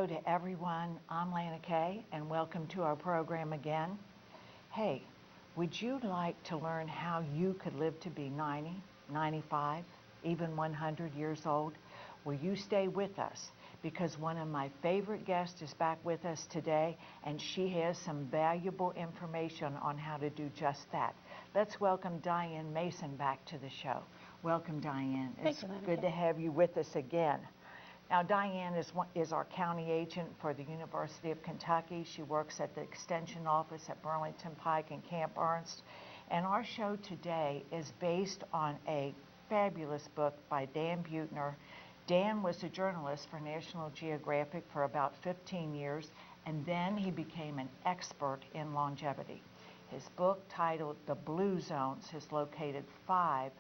Hello to everyone. I'm Lana Kay, and welcome to our program again. Hey, would you like to learn how you could live to be 90, 95, even 100 years old? Will you stay with us? Because one of my favorite guests is back with us today, and she has some valuable information on how to do just that. Let's welcome Diane Mason back to the show. Welcome, Diane. Thank you, Lana. Good to have you with us again. Now, Diane is our county agent for the University of Kentucky. She works at the Extension Office at Burlington Pike and Camp Ernst. And our show today is based on a fabulous book by Dan Buettner. Dan was a journalist for National Geographic for about 15 years, and then he became an expert in longevity. His book, titled The Blue Zones, has located 5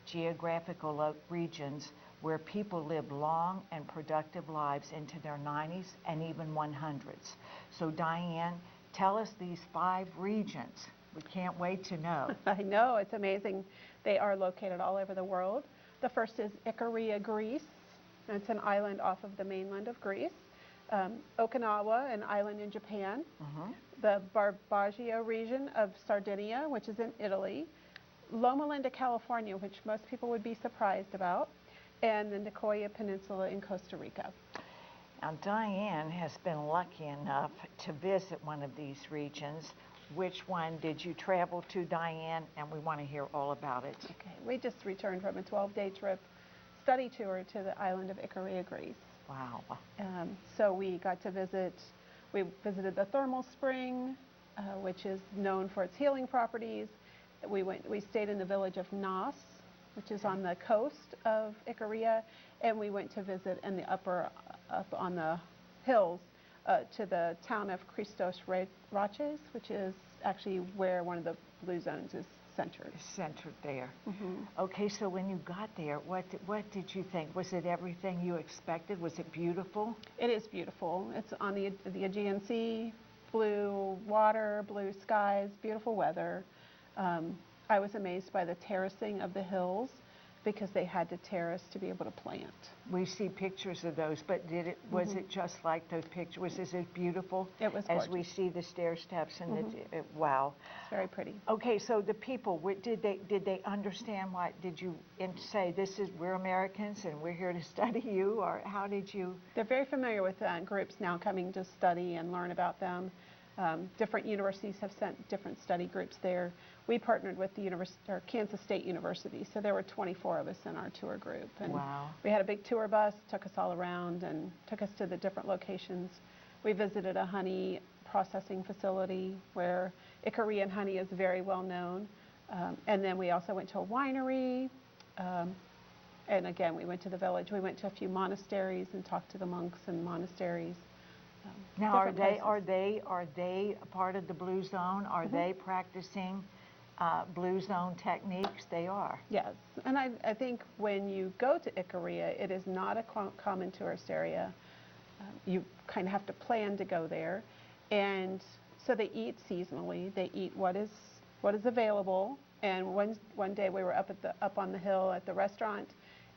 geographical regions where people live long and productive lives into their 90s and even 100s. So Diane, tell us these 5 regions. We can't wait to know. I know, it's amazing. They are located all over the world. The first is Ikaria, Greece. It's an island off of the mainland of Greece. Okinawa, an island in Japan. The Barbaggio region of Sardinia, which is in Italy. Loma Linda, California, which most people would be surprised about. And the Nicoya Peninsula in Costa Rica. Now, Diane has been lucky enough to visit one of these regions. Which one did you travel to, Diane? And we want to hear all about it. Okay, we just returned from a 12-day trip, study tour to the island of Ikaria, Greece. Wow. So we got to we visited the thermal spring, which is known for its healing properties. We stayed in the village of Nas, which is on the coast of Ikaria, and we went to visit in the up on the hills to the town of Christos Raches, which is actually where one of the blue zones is centered. Centered there. Okay, so when you got there, what did you think? Was it everything you expected? Was it beautiful? It is beautiful. It's on the Aegean Sea, blue water, blue skies, beautiful weather. I was amazed by the terracing of the hills because they had to terrace to be able to plant. We see pictures of those, but was it just like those pictures? Was it as beautiful? It was gorgeous. As we see the stair steps and wow. It's very pretty. Okay, so the people, did they understand why? Did you say we're Americans and we're here to study you, or how did you? They're very familiar with groups now coming to study and learn about them. Different universities have sent different study groups there. We partnered with the Kansas State University, so there were 24 of us in our tour group. And wow. We had a big tour bus, took us all around and took us to the different locations. We visited a honey processing facility where Icarian honey is very well known. And then we also went to a winery. And again, we went to the village. We went to a few monasteries and talked to the monks in monasteries. Now, are they a part of the Blue Zone? Are they practicing Blue Zone techniques? They are. Yes, and I think when you go to Ikaria, it is not a common tourist area. You kind of have to plan to go there, and so they eat seasonally. They eat what is available. And one day we were up on the hill at the restaurant,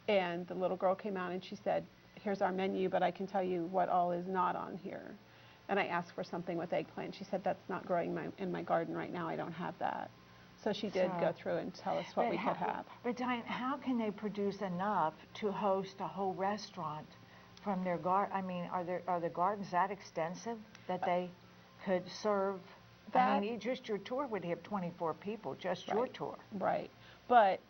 and the little girl came out and she said, "Here's our menu, but I can tell you what all is not on here." And I asked for something with eggplant. She said, "That's not growing in my garden right now. I don't have that." So she did go through and tell us what we could have. But Diane, how can they produce enough to host a whole restaurant from their garden? I mean, are the gardens that extensive that they could serve? I mean, just your tour would have 24 people, just your tour. Right, but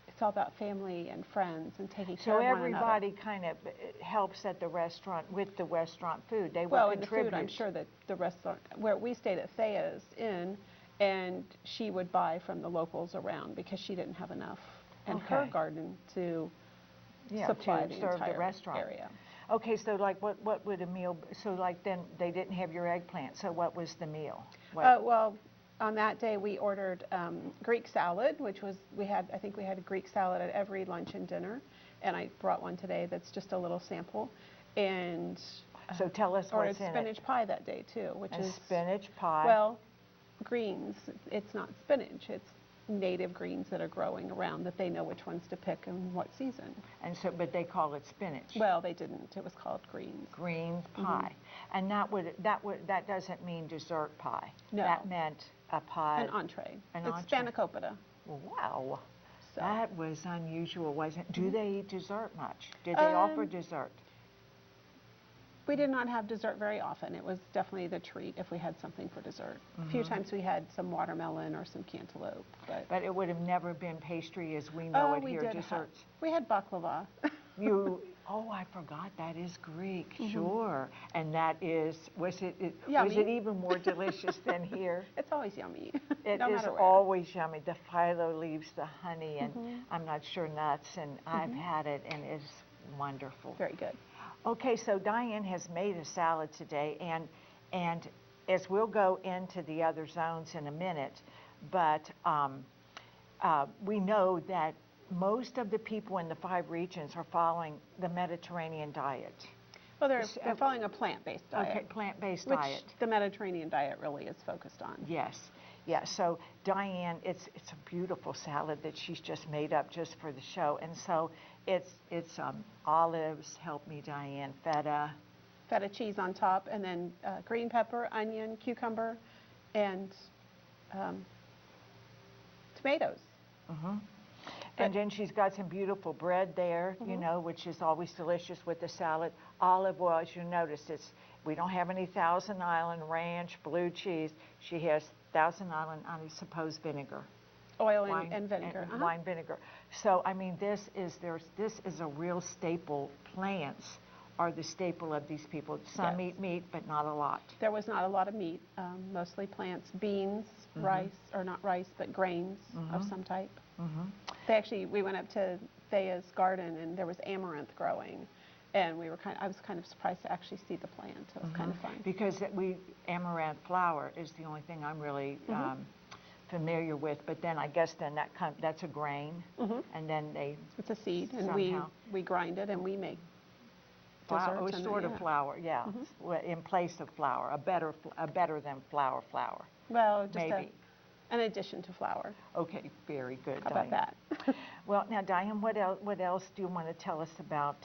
it's all about family and friends and taking care of one another. So everybody kind of helps at the restaurant with the restaurant food. They will contribute. In the food, I'm sure that the restaurant, where we stayed at Thea's Inn, and she would buy from the locals around because she didn't have enough in her garden to supply the entire restaurant area. Okay, so like what would a meal, so like then they didn't have your eggplant, so what was the meal? Well, on that day we ordered Greek salad, which was, I think we had a Greek salad at every lunch and dinner, and I brought one today that's just a little sample. And so tell us what's in it. Spinach pie that day too, which is spinach pie. Well, greens. It's not spinach. It's native greens that are growing around that they know which ones to pick and what season. And so, but they call it spinach. Well, they didn't. It was called greens. Greens pie. And that doesn't mean dessert pie. No. That meant a pie. An entree. An It's entree. spanakopita. Wow. So. That was unusual, wasn't it? Do they eat dessert much? Did they offer dessert? We did not have dessert very often. It was definitely the treat if we had something for dessert. A few times we had some watermelon or some cantaloupe. But it would have never been pastry as we know it here, desserts. We had baklava. I forgot, that is Greek, sure. And that is, was it even more delicious than here? It's always yummy. It no is matter where. always yummy. The phyllo leaves, the honey, and I'm not sure nuts, and I've had it, and it's wonderful. Very good. Okay, so Diane has made a salad today, and as we'll go into the other zones in a minute, but we know that most of the people in the 5 regions are following the Mediterranean diet. Well, they're following a plant-based diet. Okay, plant-based diet. Which the Mediterranean diet really is focused on. Yes. Yeah, so Diane, it's a beautiful salad that she's just made up just for the show. And so it's olives, help me Diane, feta cheese on top, and then green pepper, onion, cucumber, and tomatoes. And then she's got some beautiful bread there, you know, which is always delicious with the salad. Olive oil, as you notice, we don't have any Thousand Island ranch, blue cheese. She has Thousand Island, I suppose, vinegar. Oil and vinegar. Wine vinegar. So, I mean, this is a real staple. Plants are the staple of these people. Some eat meat, but not a lot. There was not a lot of meat, mostly plants, beans, rice, or not rice, but grains of some type. We went up to Thea's garden, and there was amaranth growing. And I was kind of surprised to actually see the plant. It was kind of fun. Because amaranth flour is the only thing I'm really familiar with. But then I guess that's a grain, and then it's a seed, and we grind it and we make flour. desserts. Sort of flour, yeah, in place of flour, a better than flour. Well, just maybe. An addition to flour. Okay, very good. How about that? Well, now Diane, what else do you want to tell us about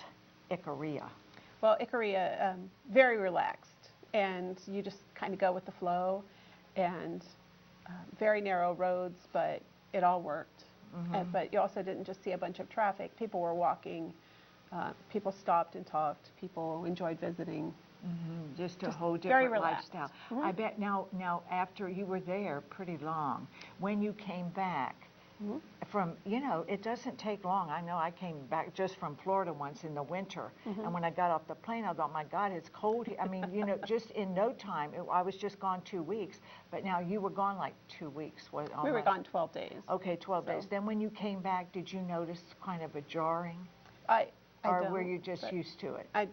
Icaria? Well, Icaria, very relaxed, and you just kind of go with the flow, and very narrow roads, but it all worked. But you also didn't just see a bunch of traffic. People were walking. People stopped and talked. People enjoyed visiting. Just a whole different lifestyle. I bet now after you were there pretty long, when you came back from, it doesn't take long. I know I came back just from Florida once in the winter, and when I got off the plane, I thought, my God, it's cold here. I mean, just in no time, I was just gone 2 weeks, but now you were gone like 2 weeks. We were gone 12 days. Okay, 12 days. Then when you came back, did you notice kind of a jarring? Or were you just used to it? I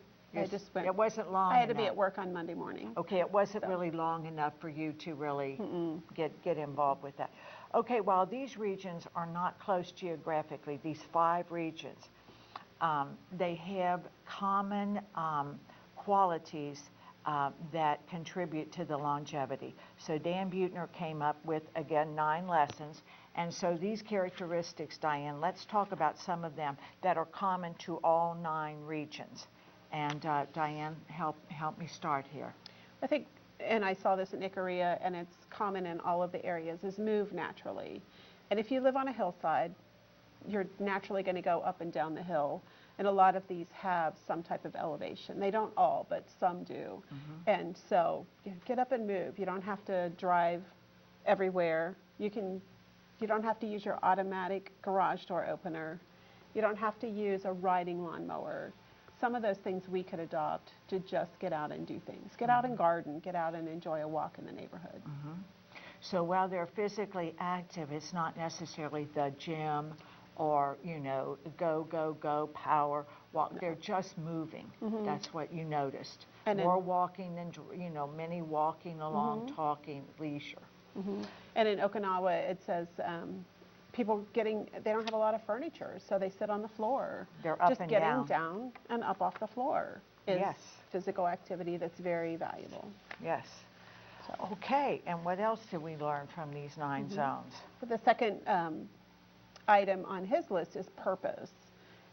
just went. It wasn't long I had to enough. be at work on Monday morning. Okay, it wasn't really long enough for you to really get involved with that. Okay, while these regions are not close geographically, these 5 regions, they have common qualities that contribute to the longevity. So Dan Buettner came up with, again, 9 lessons. And so these characteristics, Diane, let's talk about some of them that are common to all 9 regions. And Diane, help me start here. I think, and I saw this in Icaria, and it's common in all of the areas, is move naturally. And if you live on a hillside, you're naturally going to go up and down the hill. And a lot of these have some type of elevation. They don't all, but some do. And so get up and move. You don't have to drive everywhere. You don't have to use your automatic garage door opener. You don't have to use a riding lawnmower. Some of those things we could adopt to just get out and do things. Get out and garden, get out and enjoy a walk in the neighborhood. So while they're physically active, it's not necessarily the gym or, go, power walk. No. They're just moving. That's what you noticed. And more walking than, many walking along, talking, leisure. And in Okinawa, it says they don't have a lot of furniture, so they sit on the floor. They're up just and getting down and up off the floor is physical activity that's very valuable. Yes. So, Okay, and what else did we learn from these 9 zones? the second item on his list is purpose.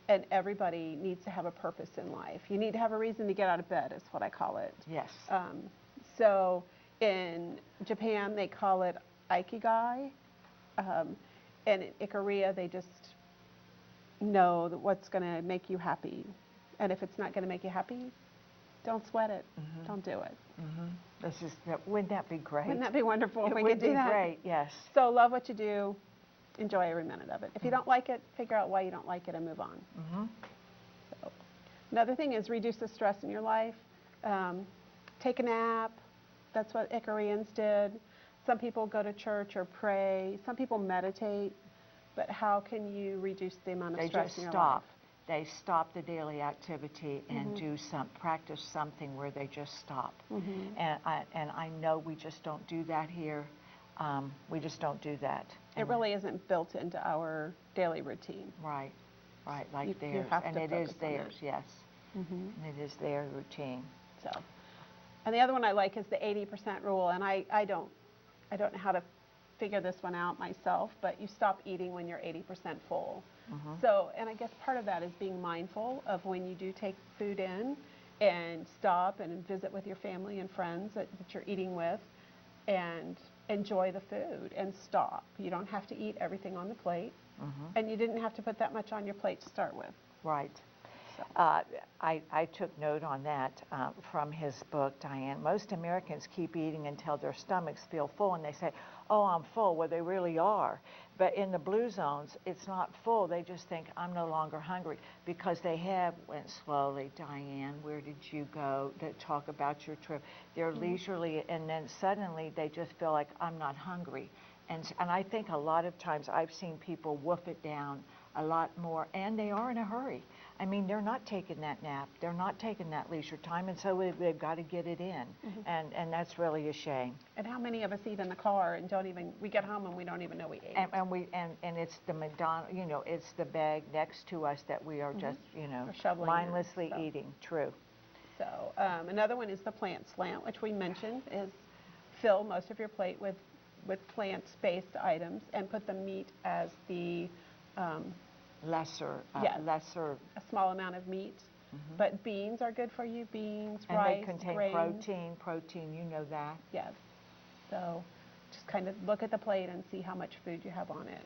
And everybody needs to have a purpose in life. You need to have a reason to get out of bed, is what I call it. Yes. So in Japan, they call it Ikigai. And in Ikaria, they just know that what's going to make you happy. And if it's not going to make you happy, don't sweat it. Don't do it. Wouldn't that be great? Wouldn't that be wonderful if It we would could do be that? great, yes. So love what you do. Enjoy every minute of it. If you don't like it, figure out why you don't like it and move on. So, another thing is reduce the stress in your life. Take a nap. That's what Icarians did. Some people go to church or pray. Some people meditate. But how can you reduce the amount of stress in your life? They stop the daily activity and practice something where they just stop. And I know we just don't do that here. We just don't do that. It really isn't built into our daily routine. Right, like theirs. You have and to it is focus on theirs, that. yes. And it is their routine. So, and the other one I like is the 80% rule. And I don't know how to figure this one out myself, but you stop eating when you're 80% full. So, and I guess part of that is being mindful of when you do take food in, and stop and visit with your family and friends that you're eating with, and enjoy the food and stop. You don't have to eat everything on the plate, and you didn't have to put that much on your plate to start with. Right. So. I took note on that from his book, Diane. Most Americans keep eating until their stomachs feel full, and they say, oh, I'm full. Well, they really are. But in the blue zones, it's not full. They just think, I'm no longer hungry, because they went slowly. Diane, where did you go? To talk about your trip. They're leisurely, and then suddenly they just feel like, I'm not hungry. And I think a lot of times I've seen people woof it down a lot more, and they are in a hurry. I mean, they're not taking that nap. They're not taking that leisure time, and so they've got to get it in, and that's really a shame. And how many of us eat in the car and we get home and we don't even know we ate? And it's the it's the bag next to us that we are just, mindlessly eating. True. So another one is the plant slant, which we mentioned, is fill most of your plate with plant-based items and put the meat as the lesser. A small amount of meat. But beans are good for you. Beans, and rice, they contain grains. protein, you know that. Yes. So just kind of look at the plate and see how much food you have on it.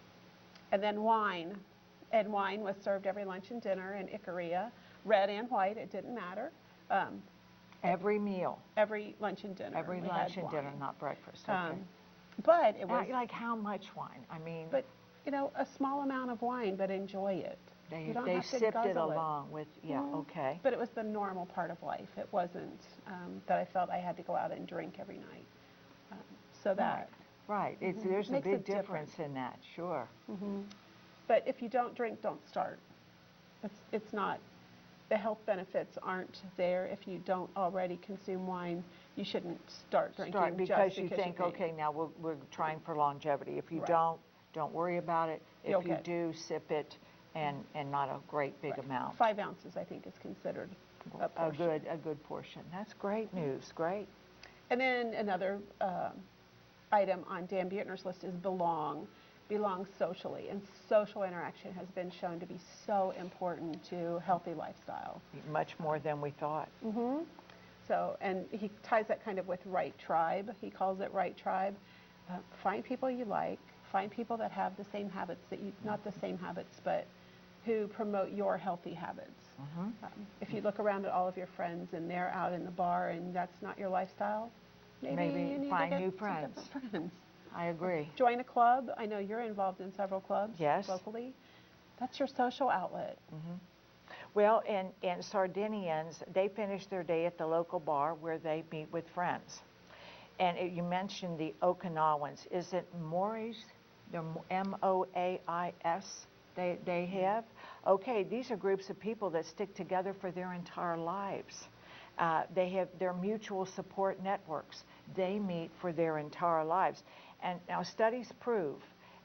And then wine. And wine was served every lunch and dinner in Ikaria. Red and white, it didn't matter. Every meal. Every lunch and dinner. Every lunch and dinner, not breakfast. Okay. But it was... Like how much wine? I mean... But, a small amount of wine, but enjoy it. They sipped it along with, okay. But it was the normal part of life. It wasn't that I felt I had to go out and drink every night. So that... Right. There's a big difference in that, sure. But if you don't drink, don't start. It's not... The health benefits aren't there. If you don't already consume wine, you shouldn't start drinking because you think, okay, now we're trying for longevity. If you don't worry about it. If you do, sip it, and not a great big amount. 5 ounces, I think, is considered a good portion. That's great news. Great. And then another item on Dan Buettner's list is belong socially. And social interaction has been shown to be so important to healthy lifestyle. Much more than we thought. So, and he ties that kind of with right tribe. He calls it right tribe. Find people you like. Find people that have the same habits that you, not the same habits, but who promote your healthy habits. If you look around at all of your friends and they're out in the bar and that's not your lifestyle, maybe you need find to get new some different friends. I agree. Join a club. I know you're involved in several clubs locally. That's your social outlet. Well, and Sardinians, they finish their day at the local bar where they meet with friends. And you mentioned the Okinawans. Is it Moais? They're M-O-A-I-S they have? Okay, these are groups of people that stick together for their entire lives. They have their mutual support networks. They meet for their entire lives. And now studies prove,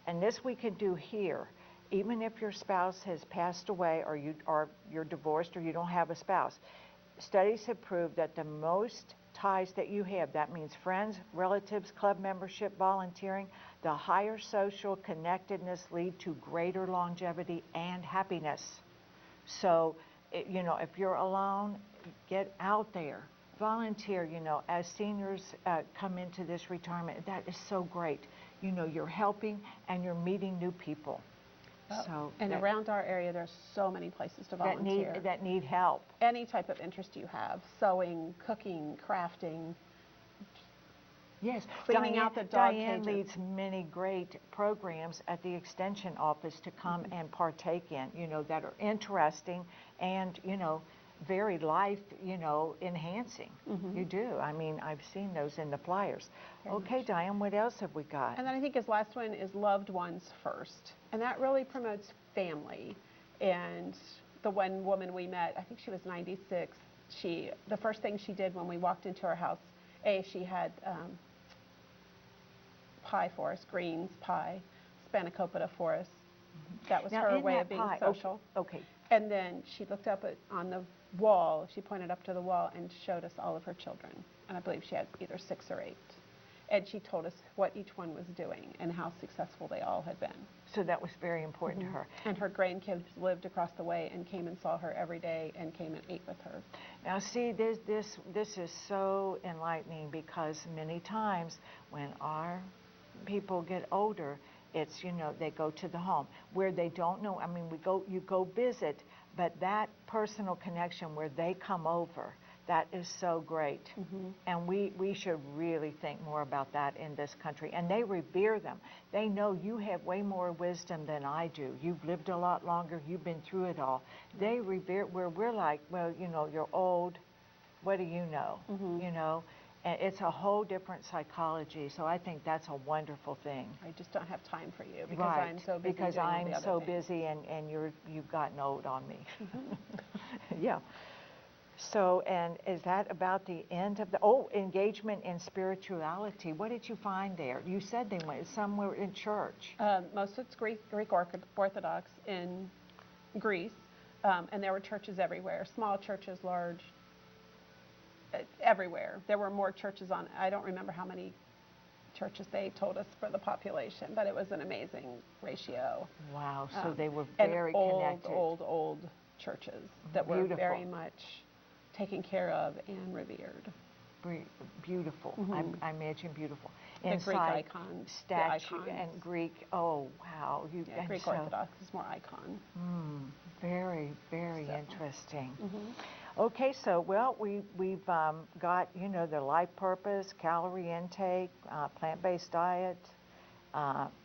and this we can do here, even if your spouse has passed away or you're divorced or you don't have a spouse, studies have proved that the most ties that you have, that means friends, relatives, club membership, volunteering, the higher social connectedness lead to greater longevity and happiness. So, you know, if you're alone, get out there, volunteer, you know, as seniors come into this retirement, that is so great. You know, you're helping and you're meeting new people. So and around our area, there's so many places to volunteer. That need help. Any type of interest you have, sewing, cooking, crafting. Yes, cleaning out the dog Diane cages. leads many great programs at the Extension office to come and partake in, you know, that are interesting and, you know, very life, you know, enhancing. You do. I mean, I've seen those in the flyers. Okay, Diane, what else have we got? And then I think his last one is loved ones first. And that really promotes family. And the one woman we met, I think she was 96, the first thing she did when we walked into her house, she had pie for us, greens, pie, spanakopita for us. That was Now, her in way that of being pie, social. Okay. And then she looked up on the wall, she pointed up to the wall and showed us all of her children. And I believe she had either 6 or 8. And she told us what each one was doing and how successful they all had been. So that was very important to her. And her grandkids lived across the way and came and saw her every day and came and ate with her. Now see, this is so enlightening, because many times when our people get older, it's, you know, they go to the home where they don't know. I mean, you go visit, but that personal connection where they come over, that is so great. And we should really think more about that in this country. And they revere them. They know you have way more wisdom than I do. You've lived a lot longer. You've been through it all. They revere, where we're like, well, you know, you're old. What do you know? You know? And it's a whole different psychology. So I think that's a wonderful thing. I just don't have time for you because Right, I'm so busy because doing all I'm the other so things. busy and you've gotten old on me. Yeah. So, and is that about the end of the, engagement in spirituality. What did you find there? You said they went somewhere in church. Most of it's Greek Orthodox in Greece, and there were churches everywhere, small churches, large, everywhere. There were more churches I don't remember how many churches they told us for the population, but it was an amazing ratio. Wow, so they were very connected. Old churches that were Beautiful. very much taken care of and revered. Beautiful. I imagine beautiful. The Greek icons, statue and Greek. Oh wow! Greek Orthodox is more icon. Very, very interesting. Okay, so well, we've got, you know, the life purpose, calorie intake, plant-based diet,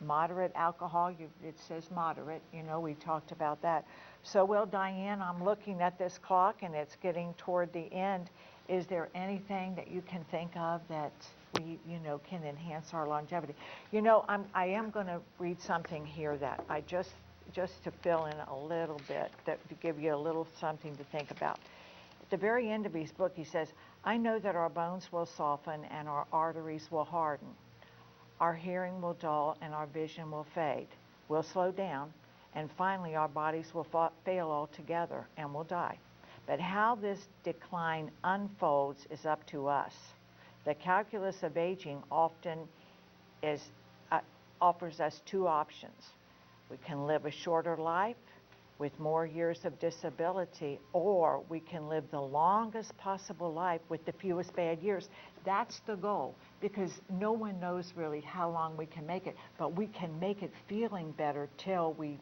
moderate alcohol. It says moderate. You know, we talked about that. So, well, Diane, I'm looking at this clock and it's getting toward the end. Is there anything that you can think of that we, you know, can enhance our longevity? You know, I am going to read something here that I just to fill in a little bit, to give you a little something to think about. At the very end of his book, he says, I know that our bones will soften and our arteries will harden. Our hearing will dull and our vision will fade. We'll slow down, and finally our bodies will fail altogether and will die. But how this decline unfolds is up to us. The calculus of aging often offers us 2 options. We can live a shorter life with more years of disability, or we can live the longest possible life with the fewest bad years. That's the goal, because no one knows really how long we can make it, but we can make it feeling better till we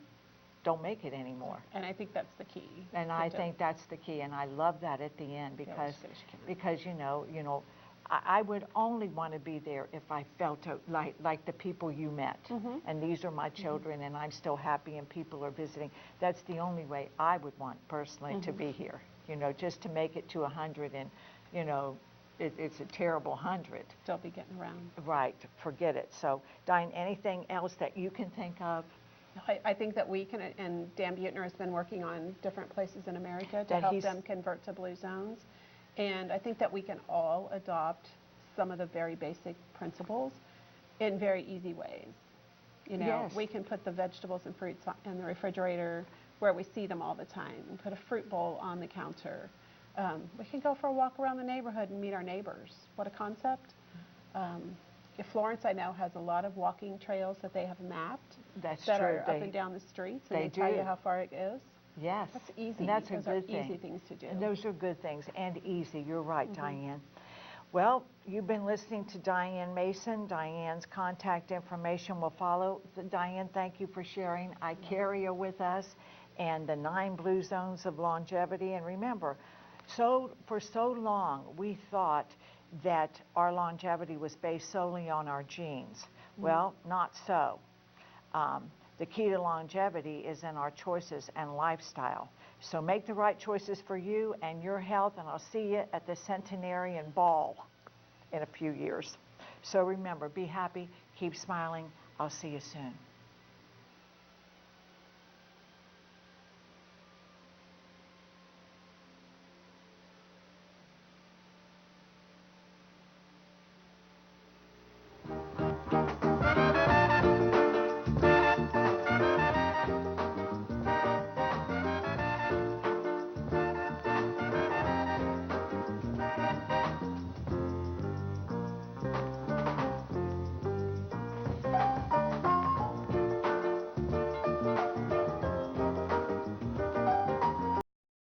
don't make it anymore. And I think that's the key. And I think that's the key, and I love that at the end, because you know, I would only want to be there if I felt like the people you met. And these are my children, and I'm still happy, and people are visiting. That's the only way I would want personally to be here. You know, just to make it to 100, and you know, it's a terrible 100. Still be getting around. Right. Forget it. So, Diane, anything else that you can think of? I think that we can, and Dan Buettner has been working on different places in America to help them convert to blue zones. And I think that we can all adopt some of the very basic principles in very easy ways. You know, we can put the vegetables and fruits in the refrigerator where we see them all the time, and put a fruit bowl on the counter. We can go for a walk around the neighborhood and meet our neighbors. What a concept. Um, Florence, I know, has a lot of walking trails that they have mapped. That's that true. are up and down the streets, and they tell do. you how far it is. Yes. That's easy. And that's a Those good are thing. easy things to do. And those are good things and easy. You're right, Diane. Well, you've been listening to Diane Mason. Diane's contact information will follow. Diane, thank you for sharing ICARIA with us and the 9 blue zones of longevity. And remember, for so long, we thought that our longevity was based solely on our genes. Well, not so. The key to longevity is in our choices and lifestyle. So make the right choices for you and your health, and I'll see you at the Centenarian Ball in a few years. So remember, be happy, keep smiling. I'll see you soon.